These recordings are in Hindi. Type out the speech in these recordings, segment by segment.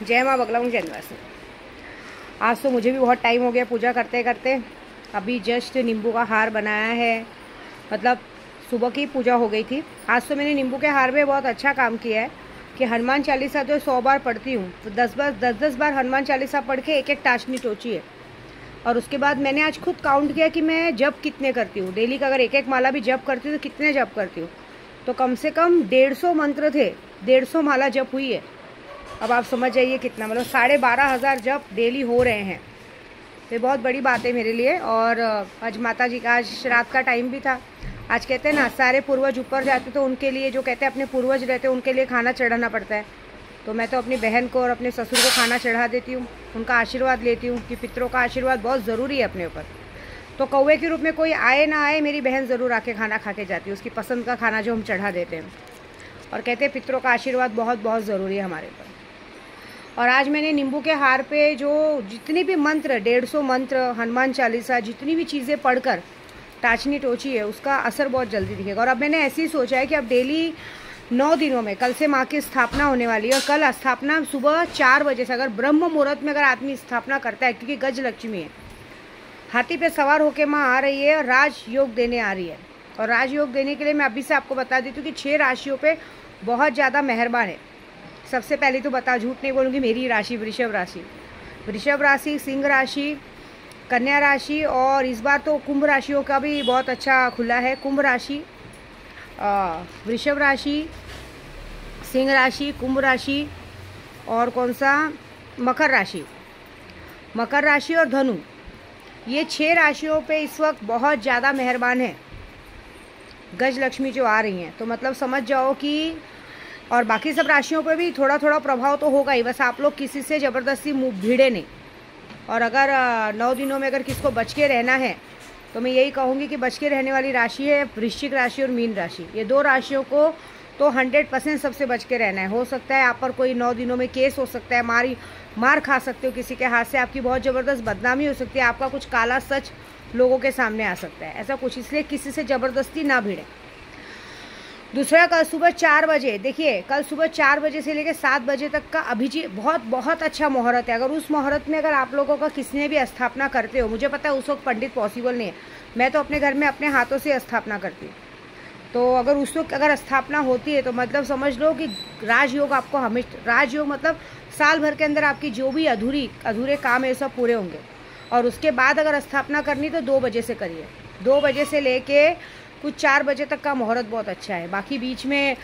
जय माँ बगलामुखी जनवासी। आज तो मुझे भी बहुत टाइम हो गया पूजा करते करते। अभी जस्ट नींबू का हार बनाया है, मतलब सुबह की पूजा हो गई थी। आज तो मैंने नींबू के हार में बहुत अच्छा काम किया है कि हनुमान चालीसा तो 100 बार पढ़ती हूँ, तो 10 बार हनुमान चालीसा पढ़ के एक एक टाशनी टोची है। और उसके बाद मैंने आज खुद काउंट किया कि मैं जप कितने करती हूँ डेली का। अगर एक एक माला भी जप करती हूँ तो कितने जप करती हूँ, तो कम से कम 150 मंत्र थे, 150 माला जप हुई है। अब आप समझ जाइए कितना, मतलब 12,500 जप डेली हो रहे हैं। तो ये बहुत बड़ी बात है मेरे लिए। और आज माता जी का, आज रात का टाइम भी था। आज कहते हैं ना, सारे पूर्वज ऊपर जाते तो उनके लिए, जो कहते हैं अपने पूर्वज रहते हैं उनके लिए खाना चढ़ाना पड़ता है। तो मैं तो अपनी बहन को और अपने ससुर को खाना चढ़ा देती हूँ, उनका आशीर्वाद लेती हूँ कि पितरों का आशीर्वाद बहुत ज़रूरी है अपने ऊपर। तो कौवे के रूप में कोई आए ना आए, मेरी बहन ज़रूर आके खाना खा के जाती है, उसकी पसंद का खाना जो हम चढ़ा देते हैं। और कहते हैं पितरों का आशीर्वाद बहुत बहुत ज़रूरी है हमारे ऊपर। और आज मैंने नींबू के हार पे जो जितनी भी मंत्र, 150 मंत्र, हनुमान चालीसा, जितनी भी चीज़ें पढ़कर टाचनी टोची है, उसका असर बहुत जल्दी दिखेगा। और अब मैंने ऐसे ही सोचा है कि अब डेली 9 दिनों में, कल से माँ की स्थापना होने वाली है, और कल स्थापना सुबह 4 बजे से, अगर ब्रह्म मुहूर्त में अगर आदमी स्थापना करता है, क्योंकि गज लक्ष्मी है, हाथी पे सवार होकर माँ आ रही है और राजयोग देने आ रही है। और राजयोग देने के लिए मैं अभी से आपको बता देती हूँ कि 6 राशियों पे बहुत ज़्यादा मेहरबान है। सबसे पहले तो झूठ नहीं बोलूँगी, मेरी राशि वृषभ राशि, सिंह राशि, कन्या राशि, और इस बार तो कुंभ राशियों का भी बहुत अच्छा खुला है। कुंभ राशि, वृषभ राशि, सिंह राशि, कुंभ राशि, और कौन सा, मकर राशि और धनु। ये 6 राशियों पे इस वक्त बहुत ज़्यादा मेहरबान है गज लक्ष्मी जो आ रही हैं। तो मतलब समझ जाओ कि, और बाकी सब राशियों पे भी थोड़ा थोड़ा प्रभाव तो होगा ही, बस आप लोग किसी से ज़बरदस्ती मुँह भिड़े नहीं। और अगर 9 दिनों में अगर किसको बच के रहना है, तो मैं यही कहूँगी कि बच के रहने वाली राशि है वृश्चिक राशि और मीन राशि। ये 2 राशियों को तो 100% सबसे बच के रहना है। हो सकता है आप पर कोई 9 दिनों में केस हो सकता है, मार खा सकते हो किसी के हाथ से, आपकी बहुत ज़बरदस्त बदनामी हो सकती है, आपका कुछ काला सच लोगों के सामने आ सकता है, ऐसा कुछ। इसलिए किसी से ज़बरदस्ती ना भिड़े। दूसरा, कल सुबह 4 बजे, देखिए कल सुबह 4 बजे से लेकर 7 बजे तक का अभिजीत बहुत अच्छा मुहूर्त है। अगर उस मुहूर्त में अगर आप लोगों का किसी ने भी स्थापना करते हो, मुझे पता है उस वक्त पंडित पॉसिबल नहीं है, मैं तो अपने घर में अपने हाथों से स्थापना करती हूँ। तो अगर उस वक्त अगर स्थापना होती है तो मतलब समझ लो कि राजयोग आपको हमेशा, राजयोग मतलब साल भर के अंदर आपकी जो भी अधूरे काम है सब पूरे होंगे। और उसके बाद अगर स्थापना करनी तो 2 बजे से करिए, 2 बजे से लेके कुछ 4 बजे तक का मुहूर्त बहुत अच्छा है। बाकी बीच में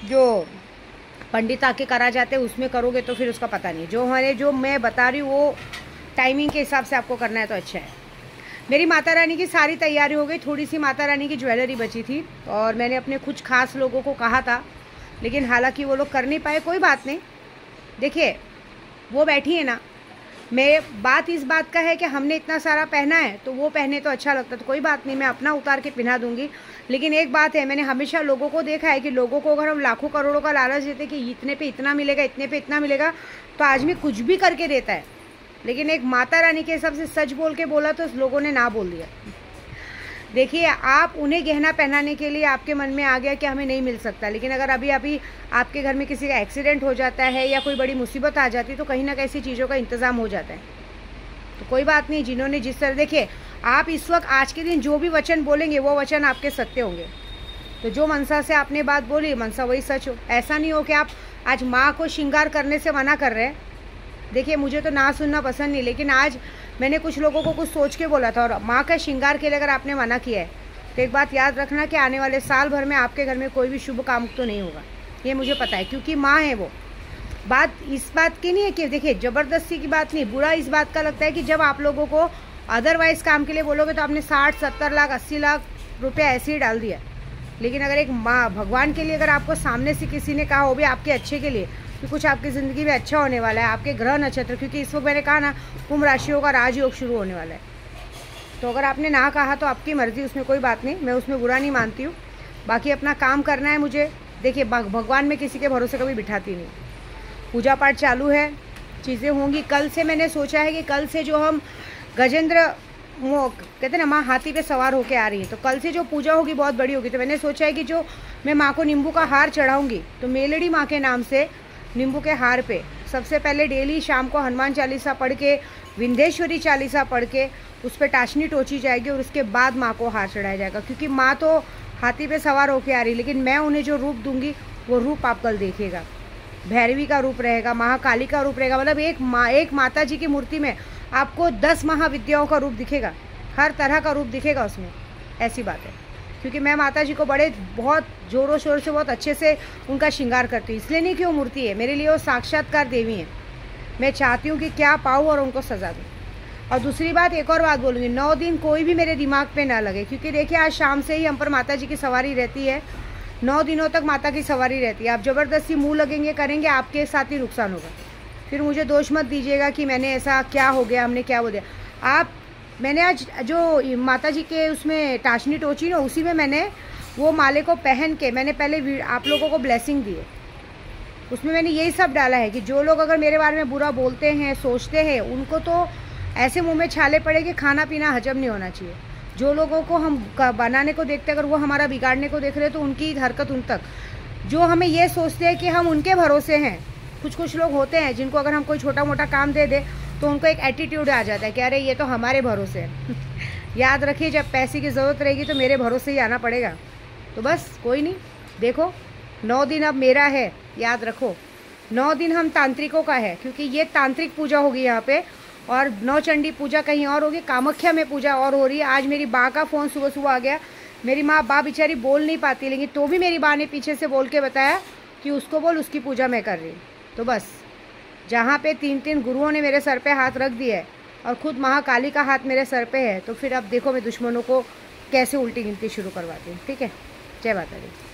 जो पंडित आके करा जाते हैं उसमें करोगे तो फिर उसका पता नहीं। जो मैं बता रही हूँ वो टाइमिंग के हिसाब से आपको करना है तो अच्छा है। मेरी माता रानी की सारी तैयारी हो गई, थोड़ी सी माता रानी की ज्वेलरी बची थी और मैंने अपने कुछ खास लोगों को कहा था, लेकिन हालांकि वो लोग कर नहीं पाए। कोई बात नहीं, देखिए वो बैठी है ना, मैं बात इस बात का है कि हमने इतना सारा पहना है तो वो पहने तो अच्छा लगता, तो कोई बात नहीं, मैं अपना उतार के पहना दूंगी। लेकिन एक बात है, मैंने हमेशा लोगों को देखा है कि लोगों को अगर हम लाखों करोड़ों का लालच देते कि इतने पे इतना मिलेगा, इतने पे इतना मिलेगा, तो आदमी कुछ भी करके देता है। लेकिन एक माता रानी के हिसाब से सच बोल के बोला तो लोगों ने ना बोल दिया। देखिए, आप उन्हें गहना पहनाने के लिए आपके मन में आ गया कि हमें नहीं मिल सकता, लेकिन अगर अभी आपके घर में किसी का एक्सीडेंट हो जाता है या कोई बड़ी मुसीबत आ जाती है तो कहीं ना कैसी चीज़ों का इंतज़ाम हो जाता है। तो कोई बात नहीं, जिन्होंने जिस तरह, देखिए आप इस वक्त आज के दिन जो भी वचन बोलेंगे वो वचन आपके सत्य होंगे। तो जो मनसा से आपने बात बोली, मनसा वही सच हो। ऐसा नहीं हो कि आप आज माँ को श्रृंगार करने से मना कर रहे हैं। देखिए मुझे तो ना सुनना पसंद नहीं, लेकिन आज मैंने कुछ लोगों को कुछ सोच के बोला था, और माँ का श्रृंगार के लिए अगर आपने मना किया है तो एक बात याद रखना कि आने वाले साल भर में आपके घर में कोई भी शुभ काम तो नहीं होगा, ये मुझे पता है, क्योंकि माँ है वो। बात इस बात की नहीं है कि, देखिए ज़बरदस्ती की बात नहीं, बुरा इस बात का लगता है कि जब आप लोगों को अदरवाइज़ काम के लिए बोलोगे तो आपने 60, 70 लाख, 80 लाख रुपये ऐसे ही डाल दिया। लेकिन अगर एक माँ, भगवान के लिए अगर आपको सामने से किसी ने कहा हो भी आपके अच्छे के लिए कि कुछ आपकी ज़िंदगी में अच्छा होने वाला है, आपके ग्रह नक्षत्र, क्योंकि इस वक्त मैंने कहा ना कुंभ राशियों का राजयोग शुरू होने वाला है, तो अगर आपने ना कहा तो आपकी मर्ज़ी, उसमें कोई बात नहीं, मैं उसमें बुरा नहीं मानती हूँ। बाकी अपना काम करना है मुझे। देखिए भगवान में किसी के भरोसे कभी बिठाती नहीं। पूजा पाठ चालू है, चीज़ें होंगी। कल से मैंने सोचा है कि कल से जो हम गजेंद्र कहते हैं ना, माँ हाथी पे सवार होके आ रही है, तो कल से जो पूजा होगी बहुत बड़ी होगी। तो मैंने सोचा है कि जो मैं माँ को नींबू का हार चढ़ाऊँगी, तो मेलड़ी माँ के नाम से नींबू के हार पे सबसे पहले डेली शाम को हनुमान चालीसा पढ़ के, विंध्येश्वरी चालीसा पढ़ के उस पर टाशनी टोची जाएगी और उसके बाद माँ को हार चढ़ाया जाएगा। क्योंकि माँ तो हाथी पे सवार होके आ रही, लेकिन मैं उन्हें जो रूप दूंगी वो रूप आप कल देखिएगा। भैरवी का रूप रहेगा, महाकाली का रूप रहेगा, मतलब एक माता जी की मूर्ति में आपको 10 महाविद्याओं का रूप दिखेगा, हर तरह का रूप दिखेगा उसमें। ऐसी बात है, क्योंकि मैं माता जी को बहुत ज़ोरों शोर से, बहुत अच्छे से उनका श्रृंगार करती हूँ। इसलिए नहीं कि वो मूर्ति है, मेरे लिए वो साक्षात्कार देवी है। मैं चाहती हूँ कि क्या पाऊँ और उनको सजा दूँ। और दूसरी बात, एक और बात बोलूँगी, 9 दिन कोई भी मेरे दिमाग पे ना लगे, क्योंकि देखिए आज शाम से ही हम पर माता जी की सवारी रहती है। 9 दिनों तक माता की सवारी रहती है। आप ज़बरदस्ती मुँह लगेंगे करेंगे, आपके साथ ही नुकसान होगा। फिर मुझे दोष मत दीजिएगा कि मैंने ऐसा क्या हो गया, हमने क्या बोल दिया। मैंने आज जो माता जी के उसमें टाशनी टोची ना, उसी में मैंने वो माले को पहन के मैंने पहले आप लोगों को ब्लेसिंग दी है। उसमें मैंने यही सब डाला है कि जो लोग अगर मेरे बारे में बुरा बोलते हैं, सोचते हैं, उनको तो ऐसे मुंह में छाले पड़े कि खाना पीना हजम नहीं होना चाहिए। जो लोगों को हम बनाने को देखते हैं, अगर वो हमारा बिगाड़ने को देख रहे हैं तो उनकी हरकत उन तक। जो हमें ये सोचते हैं कि हम उनके भरोसे हैं, कुछ लोग होते हैं जिनको अगर हम कोई छोटा मोटा काम दे दे तो उनको एक एटीट्यूड आ जाता है कि अरे ये तो हमारे भरोसे है। याद रखिए, जब पैसे की ज़रूरत रहेगी तो मेरे भरोसे ही आना पड़ेगा। तो बस कोई नहीं, देखो 9 दिन अब मेरा है, याद रखो 9 दिन हम तांत्रिकों का है, क्योंकि ये तांत्रिक पूजा होगी यहाँ पे। और नौचंडी पूजा कहीं और होगी, कामाख्या में पूजा और हो रही है। आज मेरी माँ का फ़ोन सुबह आ गया। मेरी माँ बेचारी बोल नहीं पाती, लेकिन तो भी मेरी माँ ने पीछे से बोल के बताया कि उसको बोल, उसकी पूजा मैं कर रही हूँ। तो बस जहाँ पे 3 गुरुओं ने मेरे सर पे हाथ रख दिया है और खुद महाकाली का हाथ मेरे सर पे है, तो फिर अब देखो मैं दुश्मनों को कैसे उल्टी गिनती शुरू करवाती हूँ। ठीक है, जय माता दी।